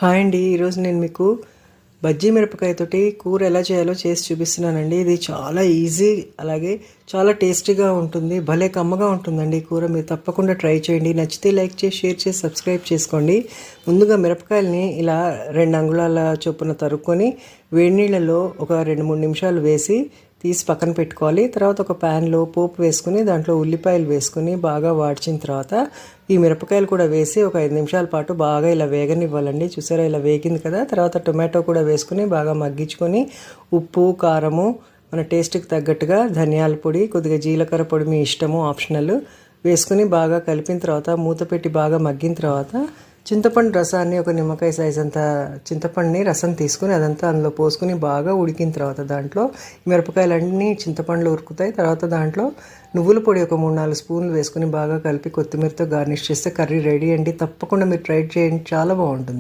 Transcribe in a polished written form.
Hi అండి. ఈరోజు నేను మీకు బజ్జీ మిరపకాయతోటి కూర ఎలా చేయాలో చేసి చూపిస్తున్నానండి. ఇది చాలా ఈజీ, అలాగే చాలా టేస్టీగా ఉంటుంది. భలే కమ్మగా ఉంటుందండి ఈ కూర. మీరు తప్పకుండా ట్రై చేయండి. నచ్చితే లైక్ చేసి, షేర్ చేసి, సబ్స్క్రైబ్ చేసుకోండి. ముందుగా మిరపకాయలని ఇలా 2 అంగుళాల చొప్పున తరుక్కొని వేడి నీళ్ళలో ఒక 2-3 నిమిషాలు వేసి తీసి పక్కన పెట్టుకోవాలి. తర్వాత ఒక ప్యాన్లో పోపు వేసుకుని దాంట్లో ఉల్లిపాయలు వేసుకుని బాగా వాడ్చిన తర్వాత ఈ మిరపకాయలు కూడా వేసి ఒక 5 నిమిషాల పాటు బాగా ఇలా వేగనివ్వాలండి. చూసారా, ఇలా వేగింది కదా. తర్వాత టొమాటో కూడా వేసుకుని బాగా మగ్గించుకొని ఉప్పు, కారము, మన టేస్ట్కి తగ్గట్టుగా ధనియాల పొడి, కొద్దిగా జీలకర్ర పొడి మీ ఇష్టము, ఆప్షనల్, వేసుకుని బాగా కలిపిన తర్వాత మూత పెట్టి బాగా మగ్గిన తర్వాత చింతపండు రసాన్ని, ఒక నిమ్మకాయ సైజ్ అంత చింతపండుని రసం తీసుకుని అదంతా అందులో పోసుకుని బాగా ఉడికిన తర్వాత దాంట్లో మిరపకాయలన్నీ చింతపండులో ఉరుకుతాయి. తర్వాత దాంట్లో నువ్వుల పొడి ఒక 3-4 స్పూన్లు వేసుకుని బాగా కలిపి కొత్తిమీరతో గార్నిష్ చేస్తే కర్రీ రెడీ అండి. తప్పకుండా మీరు ట్రై చేయండి, చాలా బాగుంటుంది.